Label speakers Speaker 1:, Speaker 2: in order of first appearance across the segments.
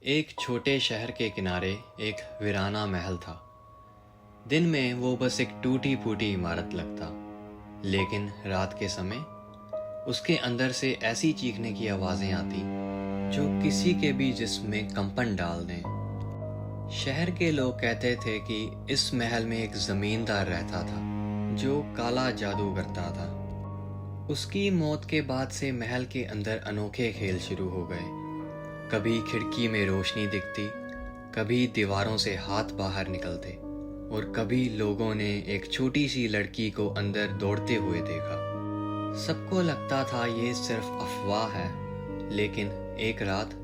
Speaker 1: एक छोटे शहर के किनारे एक वीराना महल था। दिन में वो बस एक टूटी फूटी इमारत लगता, लेकिन रात के समय उसके अंदर से ऐसी चीखने की आवाज़ें आती जो किसी के भी जिस्म में कंपन डाल दें। शहर के लोग कहते थे कि इस महल में एक ज़मींदार रहता था जो काला जादू करता था। उसकी मौत के बाद से महल के अंदर अनोखे खेल शुरू हो गए। कभी खिड़की में रोशनी दिखती, कभी दीवारों से हाथ बाहर निकलते और कभी लोगों ने एक छोटी सी लड़की को अंदर दौड़ते हुए देखा। सबको लगता था ये सिर्फ अफवाह है, लेकिन एक रात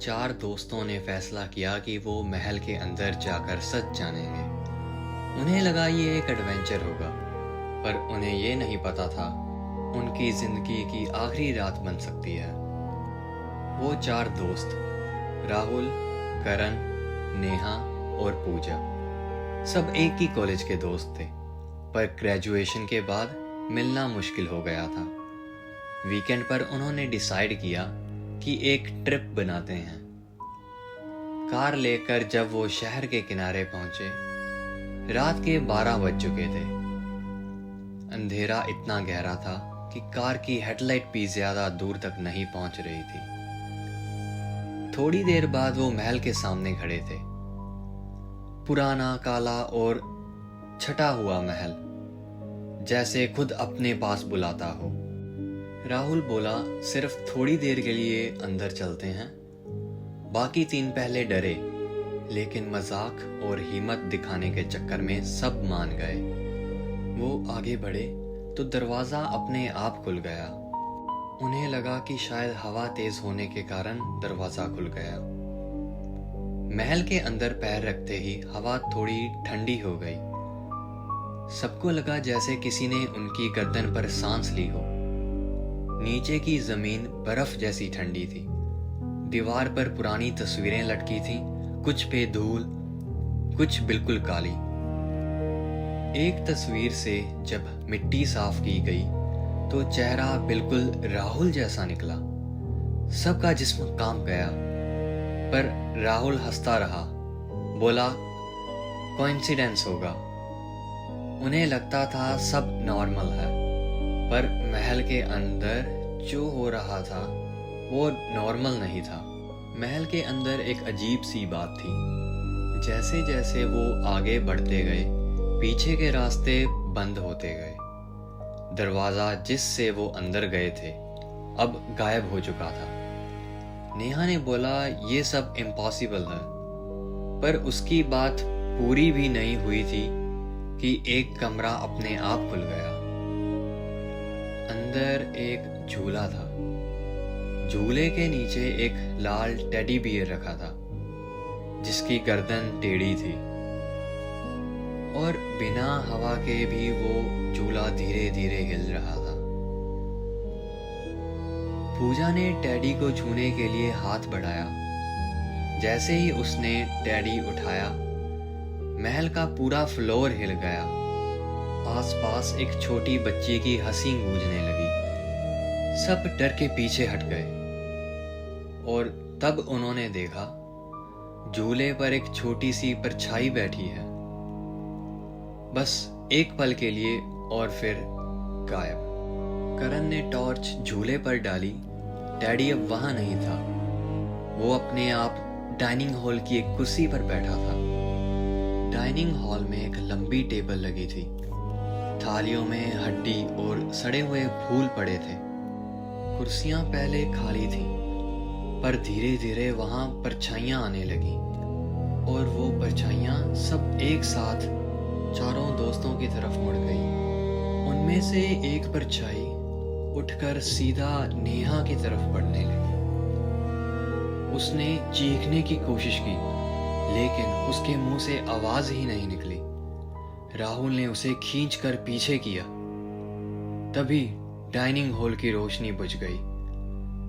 Speaker 1: 4 दोस्तों ने फैसला किया कि वो महल के अंदर जाकर सच जानेंगे। उन्हें लगा ये एक एडवेंचर होगा, पर उन्हें ये नहीं पता था उनकी जिंदगी की आखिरी रात बन सकती है। वो 4 दोस्त राहुल, करण, नेहा और पूजा सब एक ही कॉलेज के दोस्त थे, पर ग्रेजुएशन के बाद मिलना मुश्किल हो गया था। वीकेंड पर उन्होंने डिसाइड किया कि एक ट्रिप बनाते हैं। कार लेकर जब वो शहर के किनारे पहुंचे, रात के 12 बज चुके थे। अंधेरा इतना गहरा था कि कार की हेडलाइट भी ज्यादा दूर तक नहीं पहुंच रही थी। थोड़ी देर बाद वो महल के सामने खड़े थे। पुराना, काला और छटा हुआ महल, जैसे खुद अपने पास बुलाता हो। राहुल बोला, सिर्फ थोड़ी देर के लिए अंदर चलते हैं। बाकी 3 पहले डरे, लेकिन मजाक और हिम्मत दिखाने के चक्कर में सब मान गए। वो आगे बढ़े तो दरवाजा अपने आप खुल गया। उन्हें लगा कि शायद हवा तेज होने के कारण दरवाजा खुल गया। महल के अंदर पैर रखते ही हवा थोड़ी ठंडी हो गई। सबको लगा जैसे किसी ने उनकी गर्दन पर सांस ली हो। नीचे की जमीन बर्फ जैसी ठंडी थी। दीवार पर पुरानी तस्वीरें लटकी थीं, कुछ पे धूल, कुछ बिल्कुल काली। एक तस्वीर से जब मिट्टी साफ की गई तो चेहरा बिल्कुल राहुल जैसा निकला। सबका जिस्म कांप गया, पर राहुल हंसता रहा, बोला कोइंसिडेंस होगा। उन्हें लगता था सब नॉर्मल है, पर महल के अंदर जो हो रहा था वो नॉर्मल नहीं था। महल के अंदर एक अजीब सी बात थी। जैसे जैसे वो आगे बढ़ते गए, पीछे के रास्ते बंद होते गए। दरवाजा जिससे वो अंदर गए थे अब गायब हो चुका था। नेहा ने बोला, ये सब इम्पॉसिबल है, पर उसकी बात पूरी भी नहीं हुई थी कि एक कमरा अपने आप खुल गया। अंदर एक झूला था। झूले के नीचे एक लाल टेडी बियर रखा था, जिसकी गर्दन टेढ़ी थी, और बिना हवा के भी वो झूला धीरे धीरे हिल रहा था। पूजा ने टैडी को छूने के लिए हाथ बढ़ाया। जैसे ही उसने टैडी उठाया, महल का पूरा फ्लोर हिल गया। आसपास एक छोटी बच्ची की हंसी गूंजने लगी। सब डर के पीछे हट गए, और तब उन्होंने देखा झूले पर एक छोटी सी परछाई बैठी है। बस एक पल के लिए, और फिर गायब। करण ने टॉर्च झूले पर डाली। डैडी अब वहां नहीं था। वो अपने आप डाइनिंग हॉल की एक कुर्सी पर बैठा था। डाइनिंग हॉल में एक लंबी टेबल लगी थी। थालियों में हड्डी और सड़े हुए फूल पड़े थे। कुर्सियां पहले खाली थीं, पर धीरे धीरे वहां परछाइयां आने लगी, और वो परछाइयां सब एक साथ चारों दोस्तों की तरफ मुड़ गई। उनमें से एक परछाई उठकर सीधा नेहा की तरफ बढ़ने लगी। उसने चीखने की कोशिश की, लेकिन उसके मुंह से आवाज ही नहीं निकली। राहुल ने उसे खींचकर पीछे किया। तभी डाइनिंग हॉल की रोशनी बुझ गई।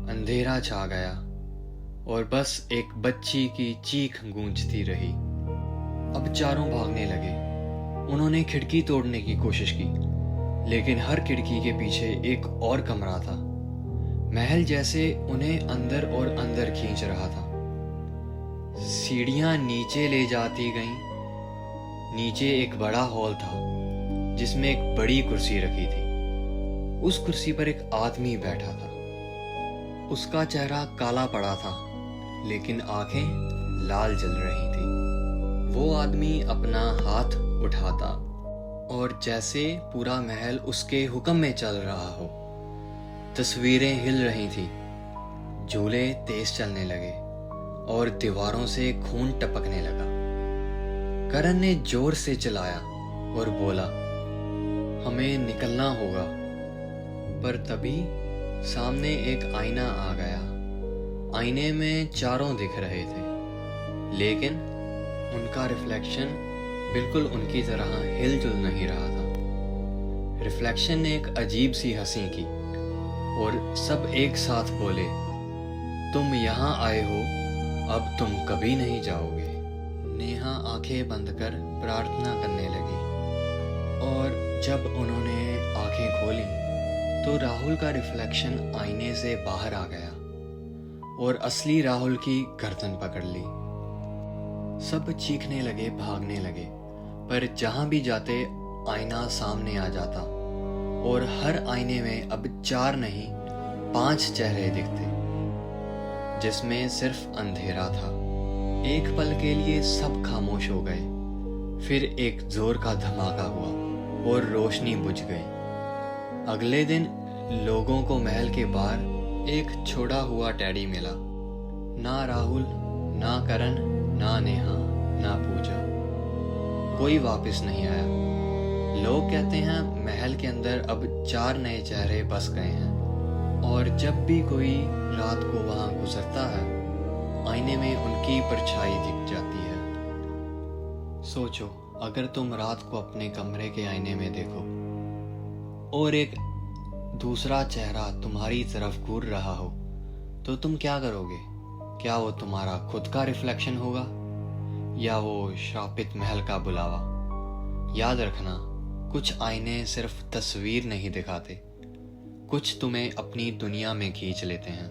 Speaker 1: अंधेरा छा गया, और बस एक बच्ची की चीख गूंजती रही। अब चारों भागने लगे। उन्होंने खिड़की तोड़ने की कोशिश की, लेकिन हर खिड़की के पीछे एक और कमरा था। महल जैसे उन्हें अंदर और अंदर खींच रहा था। सीढ़ियां नीचे ले जाती गईं। नीचे एक बड़ा हॉल था जिसमें एक बड़ी कुर्सी रखी थी। उस कुर्सी पर एक आदमी बैठा था। उसका चेहरा काला पड़ा था, लेकिन आंखें लाल जल रही थी। वो आदमी अपना हाथ उठाता और जैसे पूरा महल उसके हुक्म में चल रहा हो। तस्वीरें हिल रही थी, झूले तेज चलने लगे और दीवारों से खून टपकने लगा। करण ने जोर से चिल्लाया और बोला, हमें निकलना होगा। पर तभी सामने एक आईना आ गया। आईने में चारों दिख रहे थे, लेकिन उनका रिफ्लेक्शन बिल्कुल उनकी तरह हिलजुल नहीं रहा था। रिफ्लेक्शन ने एक अजीब सी हंसी की और सब एक साथ बोले, तुम यहाँ आए हो, अब तुम कभी नहीं जाओगे। नेहा आंखें बंद कर प्रार्थना करने लगी और जब उन्होंने आंखें खोली तो राहुल का रिफ्लेक्शन आईने से बाहर आ गया और असली राहुल की गर्दन पकड़ ली। सब चीखने लगे, भागने लगे, पर जहां भी जाते आईना सामने आ जाता और हर आईने में अब 4 नहीं 5 चेहरे दिखते, जिसमें सिर्फ अंधेरा था। एक पल के लिए सब खामोश हो गए। फिर एक जोर का धमाका हुआ और रोशनी बुझ गई। अगले दिन लोगों को महल के बाहर एक छोड़ा हुआ टैडी मिला। ना राहुल, ना करण, ना नेहा, ना पूजा, कोई वापस नहीं आया। लोग कहते हैं महल के अंदर अब 4 नए चेहरे बस गए हैं और जब भी कोई रात को वहां गुजरता है, आईने में उनकी परछाई दिख जाती है। सोचो, अगर तुम रात को अपने कमरे के आईने में देखो और एक दूसरा चेहरा तुम्हारी तरफ घूर रहा हो, तो तुम क्या करोगे? क्या वो तुम्हारा खुद का रिफ्लेक्शन होगा या वो श्रापित महल का बुलावा? याद रखना, कुछ आईने सिर्फ तस्वीर नहीं दिखाते, कुछ तुम्हें अपनी दुनिया में खींच लेते हैं।